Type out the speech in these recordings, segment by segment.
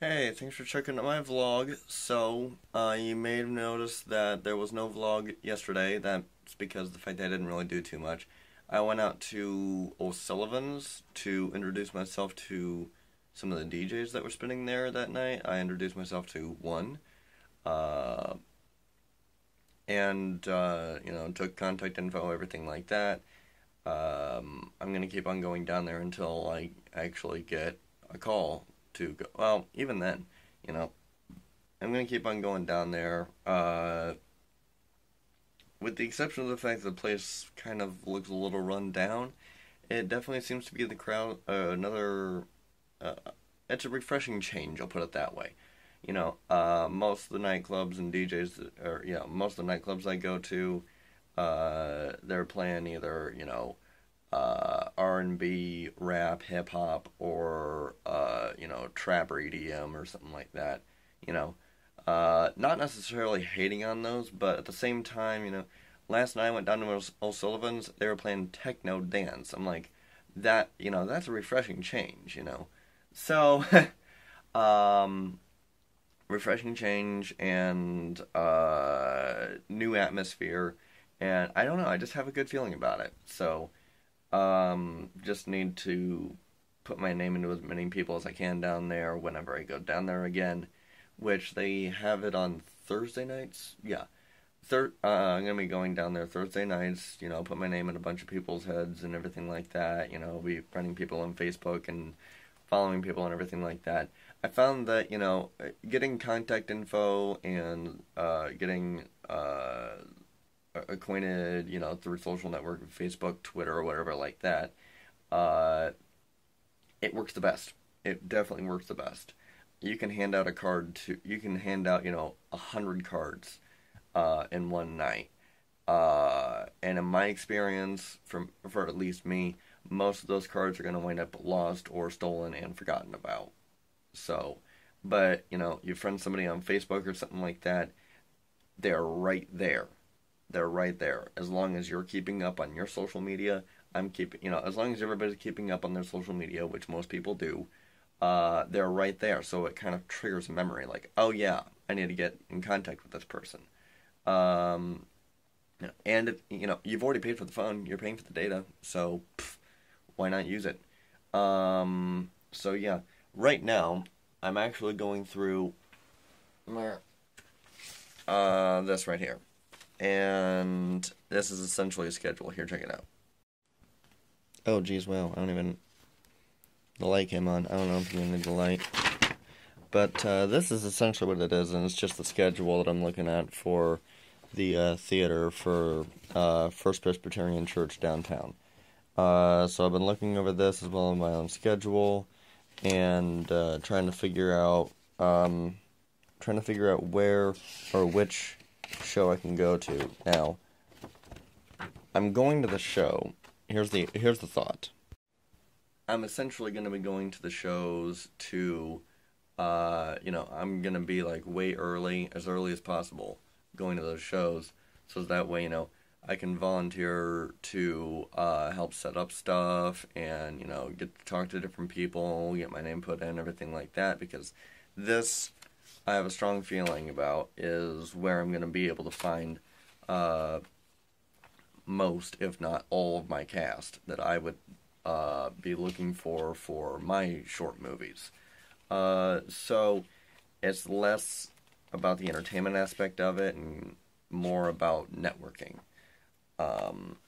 Hey, thanks for checking out my vlog. You may have noticed that there was no vlog yesterday. That's because of the fact that I didn't really do too much. I went out to O'Sullivan's to introduce myself to some of the DJs that were spinning there that night. I introduced myself to one, uh, took contact info, everything like that. I'm gonna keep on going down there until I actually get a call to go. Well, even then, you know, I'm gonna keep on going down there. With the exception of the fact that the place kind of looks a little run down, it definitely seems to be the crowd. Uh, it's a refreshing change. I'll put it that way. Most of the nightclubs and DJs, or most of the nightclubs I go to, they're playing either R&B, rap, hip hop, or trap or EDM or something like that. You know, not necessarily hating on those, but at the same time, last night I went down to O'Sullivan's. They were playing techno dance. I'm like, that's a refreshing change. So, um, refreshing change and new atmosphere, and I don't know. I just have a good feeling about it. So. Just need to put my name into as many people as I can down there whenever I go down there again, which they have it on Thursday nights. Yeah. I'm gonna be going down there Thursday nights, put my name in a bunch of people's heads and everything like that, be friending people on Facebook and following people and everything like that. I found that, getting contact info and, getting, acquainted, through social network, Facebook, Twitter, or whatever like that, uh, it works the best. It definitely works the best. You can hand out, 100 cards, in one night. And in my experience, for at least me, most of those cards are going to wind up lost or stolen and forgotten about. So, but, you friend somebody on Facebook or something like that, they're right there. They're right there. As long as you're keeping up on your social media, as long as everybody's keeping up on their social media, which most people do, they're right there. So it kind of triggers a memory like, oh yeah, I need to get in contact with this person. Um, and you've already paid for the phone, you're paying for the data, so why not use it? So yeah, right now I'm actually going through this right here. And this is essentially a schedule. Here, check it out. Oh, geez, wow. The light came on. I don't know if you need the light. But this is essentially what it is, and it's just the schedule that I'm looking at for the theater for First Presbyterian Church downtown. So I've been looking over this as well as my own schedule, and trying to figure out where or which show I can go to. Now, I'm going to the show. Here's the thought. I'm essentially going to be going to the shows to, I'm going to be like way early, as early as possible, going to those shows, so that way, I can volunteer to help set up stuff and, get to talk to different people, get my name put in, everything like that, because this, I have a strong feeling about, is where I'm going to be able to find most, if not all, of my cast that I would be looking for my short movies. So it's less about the entertainment aspect of it and more about networking. Um,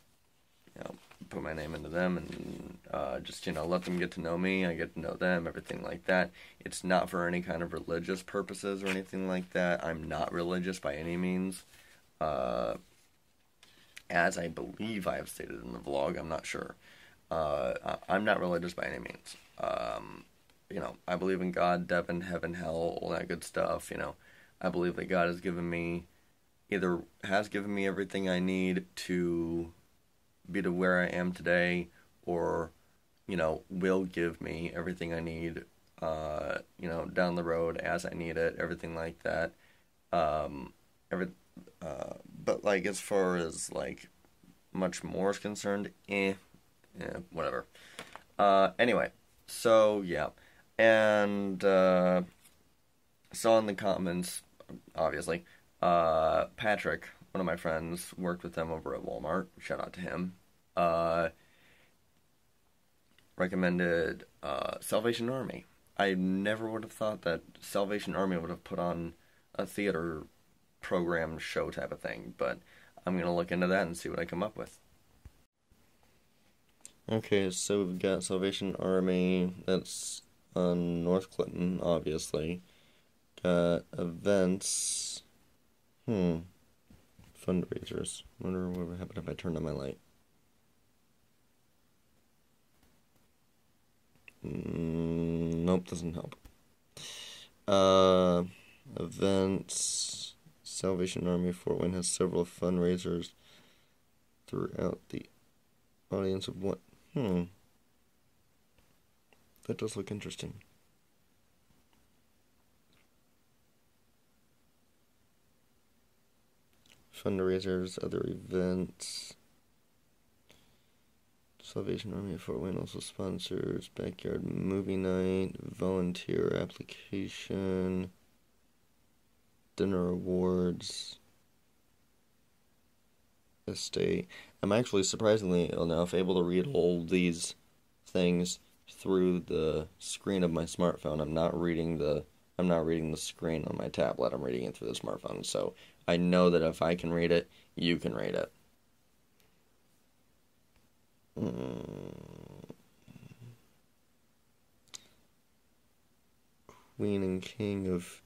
Put my name into them and just, let them get to know me. I get to know them, everything like that. It's not for any kind of religious purposes or anything like that. I'm not religious by any means. As I believe I have stated in the vlog, I'm not sure. I'm not religious by any means. I believe in God, devil, heaven, hell, all that good stuff. I believe that God has given me everything I need to be to where I am today, or, will give me everything I need, down the road as I need it, everything like that. Um, every, but, like, as far as, like, much more is concerned, whatever. Anyway, so, yeah. And, saw in the comments, obviously, Patrick, one of my friends, worked with them over at Walmart. Shout out to him. Uh, Recommended Salvation Army. I never would have thought that Salvation Army would have put on a theater program show type of thing, but I'm gonna look into that and see what I come up with. Okay, so we've got Salvation Army, that's on North Clinton, obviously. Got events. Fundraisers. Wonder what would happen if I turned on my light. Nope, doesn't help. Events. Salvation Army Fort Wayne has several fundraisers throughout the audience of what? That does look interesting. Fundraisers, other events. Salvation Army of Fort Wayne also sponsors backyard movie night, volunteer application, dinner awards, estate. I'm actually surprisingly enough able to read all these things through the screen of my smartphone. I'm not reading the screen on my tablet. I'm reading it through the smartphone. So I know that if I can read it, you can read it. Queen and King of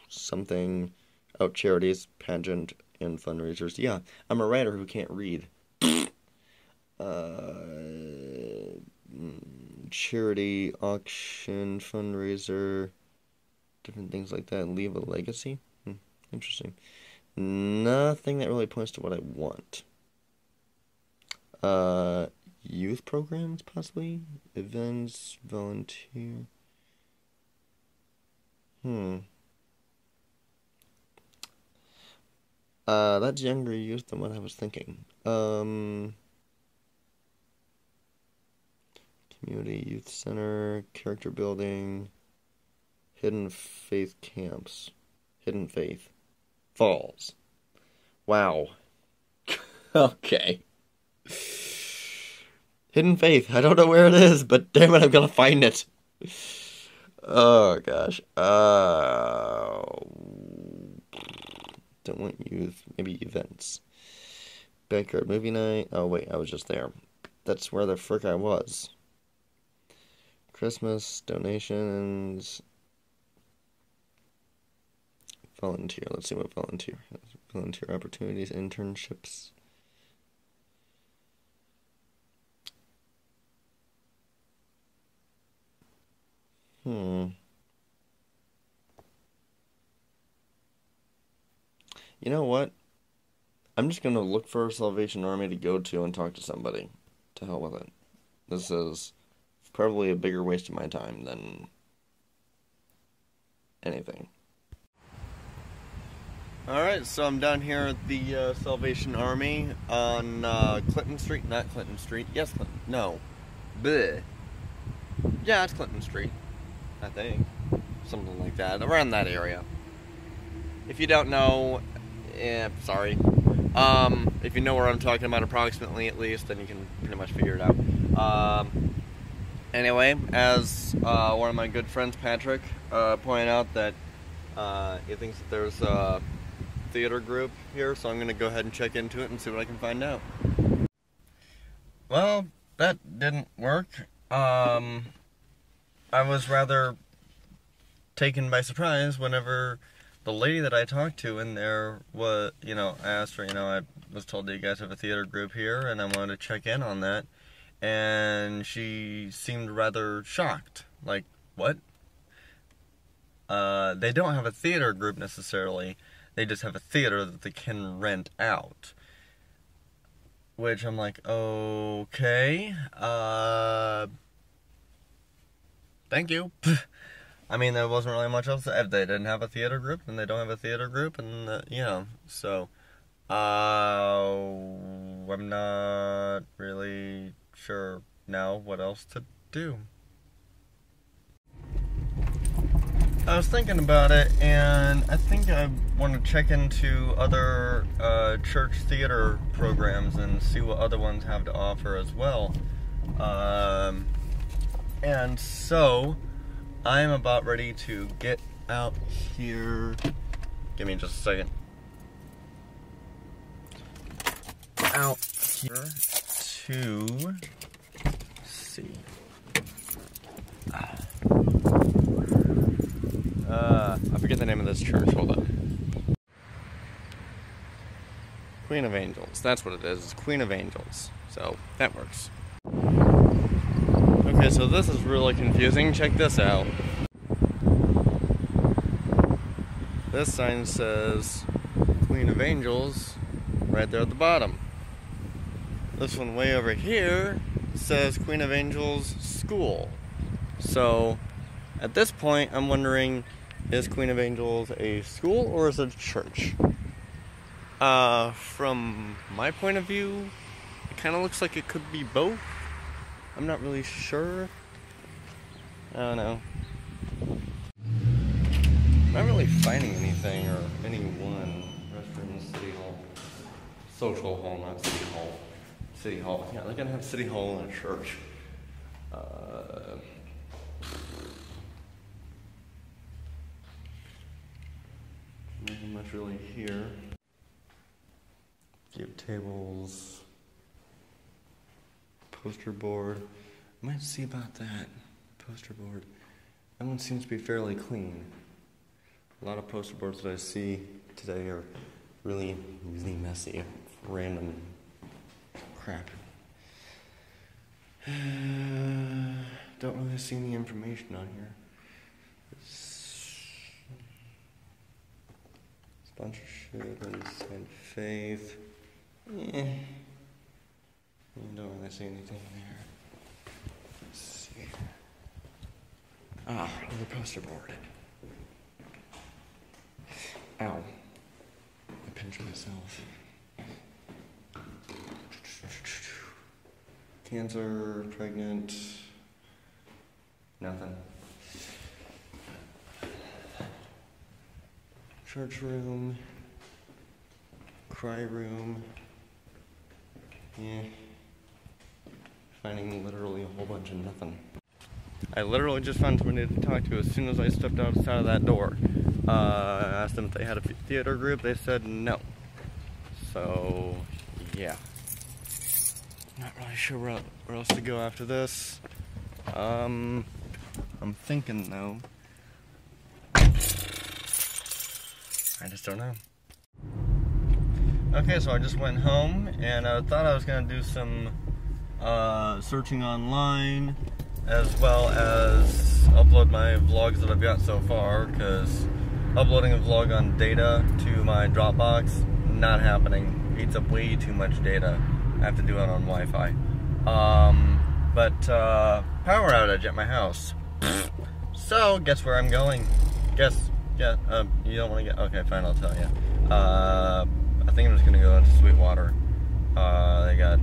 something. Oh, charities, pageant, and fundraisers. Yeah, I'm a writer who can't read. Charity, auction, fundraiser, different things like that. Leave a legacy. Interesting. Nothing that really points to what I want. Youth programs, possibly? Events, volunteer. That's younger youth than what I was thinking. Community Youth Center, character building, Hidden Faith camps. Hidden Faith. Falls. Wow. Okay. Hidden Faith. I don't know where it is, but damn it, I'm gonna find it. Oh, gosh. Don't want youth. Maybe events. Backyard movie night. Oh, wait, I was just there. That's where the frick I was. Christmas, donations. Volunteer. Let's see what volunteer has. Volunteer opportunities, internships. You know what? I'm just gonna look for a Salvation Army to go to and talk to somebody. To hell with it. This is probably a bigger waste of my time than anything. Alright, so I'm down here at the Salvation Army on Clinton Street. Not Clinton Street. Yes, Clinton. No. Bleh. Yeah, it's Clinton Street. I think. Something like that. Around that area. If you don't know, sorry. If you know where I'm talking about approximately at least, then you can pretty much figure it out. Anyway, as one of my good friends, Patrick, pointed out that he thinks that there's a theater group here, so I'm going to go ahead and check into it and see what I can find out. Well, that didn't work. I was rather taken by surprise whenever the lady that I talked to in there was, I asked her, I was told that you guys have a theater group here, and I wanted to check in on that, and she seemed rather shocked. Like, what? They don't have a theater group necessarily, they just have a theater that they can rent out. Which I'm like, okay, thank you. I mean, there wasn't really much else. If they didn't have a theater group, then they don't have a theater group, and, so, I'm not really sure now what else to do. I was thinking about it, and I think I want to check into other church theater programs and see what other ones have to offer as well. And so, I am about ready to get out here. Give me just a second. Out here to see. I forget the name of this church. Hold on. Queen of Angels. That's what it is. It's Queen of Angels. So that works. Okay, so this is really confusing. Check this out. This sign says Queen of Angels right there at the bottom. This one way over here says Queen of Angels School. So at this point, I'm wondering, is Queen of Angels a school or is it a church? From my point of view, it kind of looks like it could be both. I'm not really sure. I don't know. I'm not really finding anything or anyone. Restroom, City Hall. Social Hall, not City Hall. City Hall. Yeah, they're gonna have City Hall in a church. Nothing much really here. Give tables. Poster board. I might see about that. Poster board. That one seems to be fairly clean. A lot of poster boards that I see today are really messy. Random crap. Don't really see any information on here. Sponsorship and faith. Don't really see anything there. Let's see. Another poster board. Ow. I pinched myself. Cancer, pregnant, nothing. Church room, cry room, yeah. Finding literally a whole bunch of nothing. I literally just found somebody to talk to as soon as I stepped outside of that door. I asked them if they had a theater group, they said no. So, yeah. Not really sure where else to go after this. I'm thinking though. I just don't know. Okay, so I just went home and I thought I was gonna do some searching online as well as upload my vlogs that I've got so far, because uploading a vlog on data to my Dropbox, not happening. Eats up way too much data. I have to do it on Wi-Fi. Power outage at my house. So, guess where I'm going? You don't want to get, okay, fine, I'll tell you. I think I'm just gonna go into Sweetwater. They got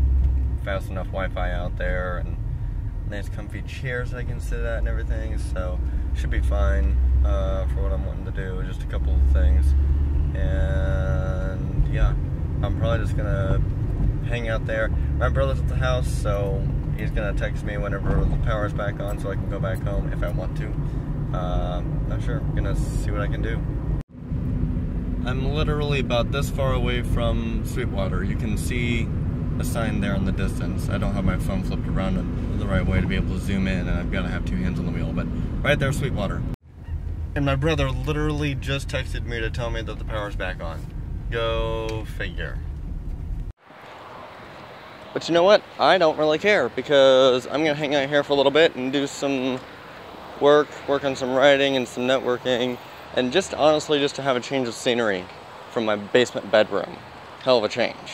fast enough Wi-Fi out there, and nice comfy chairs I can sit at and everything, so should be fine for what I'm wanting to do, just a couple of things. And yeah, I'm probably just gonna hang out there. My brother's at the house, so he's gonna text me whenever the power's back on so I can go back home if I want to. Not sure, I'm gonna see what I can do. I'm literally about this far away from Sweetwater. You can see a sign there in the distance. I don't have my phone flipped around in the right way to be able to zoom in, and I've got to have two hands on the wheel, but right there, Sweetwater. And my brother literally just texted me to tell me that the power's back on. Go figure. But you know what? I don't really care, because I'm gonna hang out here for a little bit and do some work on some writing and some networking, and just honestly just to have a change of scenery from my basement bedroom. Hell of a change.